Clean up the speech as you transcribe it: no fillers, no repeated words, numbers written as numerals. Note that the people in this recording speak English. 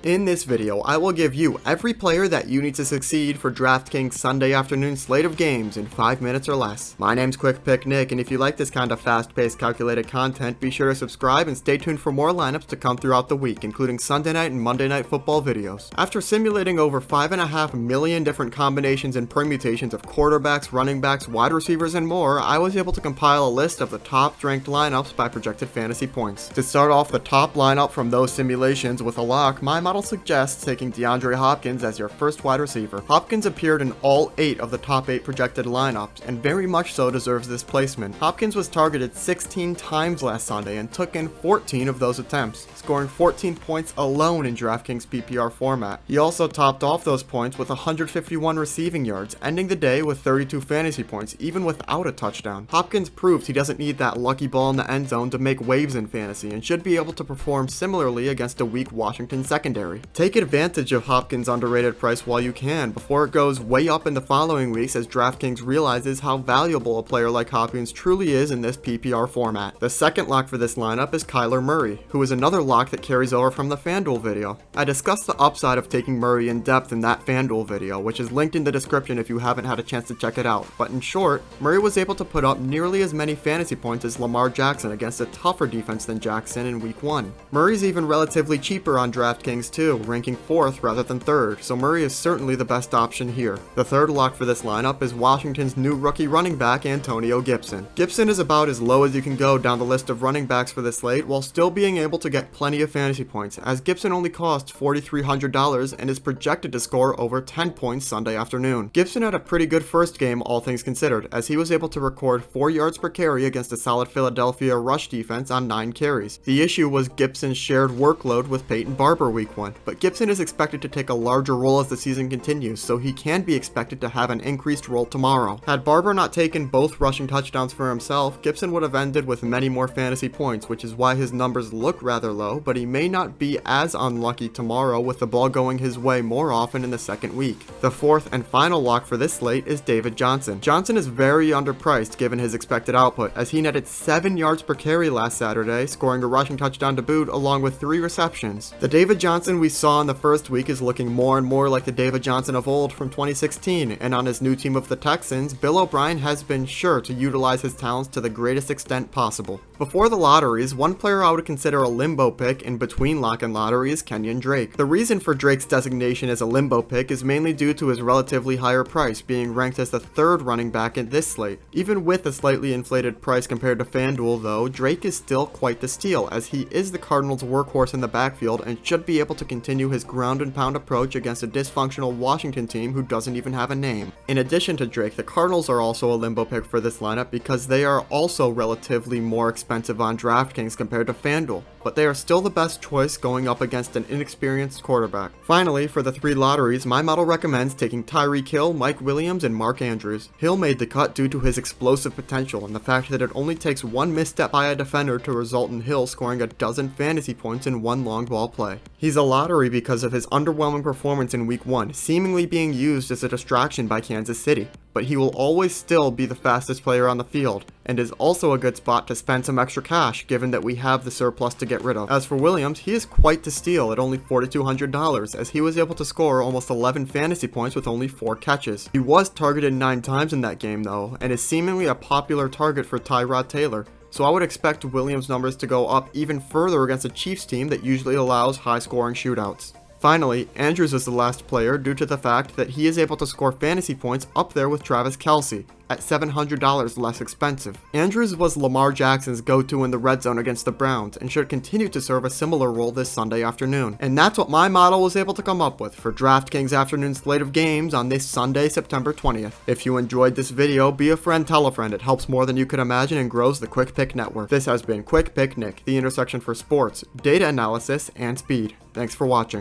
In this video, I will give you every player that you need to succeed for DraftKings Sunday afternoon slate of games in 5 minutes or less. My name's Quick Pick Nick, and if you like this kind of fast-paced calculated content, be sure to subscribe and stay tuned for more lineups to come throughout the week, including Sunday night and Monday night football videos. After simulating over 5.5 million different combinations and permutations of quarterbacks, running backs, wide receivers, and more, I was able to compile a list of the top-ranked lineups by projected fantasy points. To start off the top lineup from those simulations with a lock, my model suggests taking DeAndre Hopkins as your first wide receiver. Hopkins appeared in all 8 of the top 8 projected lineups, and very much so deserves this placement. Hopkins was targeted 16 times last Sunday and took in 14 of those attempts, scoring 14 points alone in DraftKings PPR format. He also topped off those points with 151 receiving yards, ending the day with 32 fantasy points, even without a touchdown. Hopkins proved he doesn't need that lucky ball in the end zone to make waves in fantasy, and should be able to perform similarly against a weak Washington secondary. Take advantage of Hopkins' underrated price while you can, before it goes way up in the following weeks as DraftKings realizes how valuable a player like Hopkins truly is in this PPR format. The second lock for this lineup is Kyler Murray, who is another lock that carries over from the FanDuel video. I discussed the upside of taking Murray in depth in that FanDuel video, which is linked in the description if you haven't had a chance to check it out, but in short, Murray was able to put up nearly as many fantasy points as Lamar Jackson against a tougher defense than Jackson in week 1. Murray's even relatively cheaper on DraftKings too, ranking 4th rather than 3rd, so Murray is certainly the best option here. The third lock for this lineup is Washington's new rookie running back Antonio Gibson. Gibson is about as low as you can go down the list of running backs for this slate while still being able to get plenty of fantasy points, as Gibson only costs $4,300 and is projected to score over 10 points Sunday afternoon. Gibson had a pretty good first game all things considered, as he was able to record 4 yards per carry against a solid Philadelphia rush defense on 9 carries. The issue was Gibson's shared workload with Peyton Barber week 1, but Gibson is expected to take a larger role as the season continues, so he can be expected to have an increased role tomorrow. Had Barber not taken both rushing touchdowns for himself, Gibson would have ended with many more fantasy points, which is why his numbers look rather low, but he may not be as unlucky tomorrow with the ball going his way more often in the second week. The fourth and final lock for this slate is David Johnson. Johnson is very underpriced given his expected output, as he netted 7 yards per carry last Saturday, scoring a rushing touchdown to boot along with 3 receptions. The David Johnson we saw in the first week is looking more and more like the David Johnson of old from 2016, and on his new team of the Texans, Bill O'Brien has been sure to utilize his talents to the greatest extent possible. Before the lotteries, one player I would consider a limbo pick in between lock and lottery is Kenyan Drake. The reason for Drake's designation as a limbo pick is mainly due to his relatively higher price, being ranked as the 3rd running back in this slate. Even with a slightly inflated price compared to FanDuel though, Drake is still quite the steal, as he is the Cardinals' workhorse in the backfield and should be able to continue his ground and pound approach against a dysfunctional Washington team who doesn't even have a name. In addition to Drake, the Cardinals are also a limbo pick for this lineup because they are also relatively more expensive on DraftKings compared to FanDuel, but they are still the best choice going up against an inexperienced quarterback. Finally, for the 3 lotteries, my model recommends taking Tyreek Hill, Mike Williams, and Mark Andrews. Hill made the cut due to his explosive potential and the fact that it only takes one misstep by a defender to result in Hill scoring a dozen fantasy points in one long ball play. He's a lottery because of his underwhelming performance in week 1, seemingly being used as a distraction by Kansas City, but he will always still be the fastest player on the field, and is also a good spot to spend some extra cash given that we have the surplus to get rid of. As for Williams, he is quite the steal at only $4,200, as he was able to score almost 11 fantasy points with only 4 catches. He was targeted 9 times in that game though, and is seemingly a popular target for Tyrod Taylor, so I would expect Williams' numbers to go up even further against a Chiefs team that usually allows high-scoring shootouts. Finally, Andrews is the last player due to the fact that he is able to score fantasy points up there with Travis Kelce, at $700 less expensive. Andrews was Lamar Jackson's go-to in the red zone against the Browns and should continue to serve a similar role this Sunday afternoon. And that's what my model was able to come up with for DraftKings afternoon slate of games on this Sunday, September 20th. If you enjoyed this video, be a friend, tell a friend. It helps more than you could imagine and grows the Quick Pick Network. This has been Quick Pick Nick, the intersection for sports, data analysis, and speed. Thanks for watching.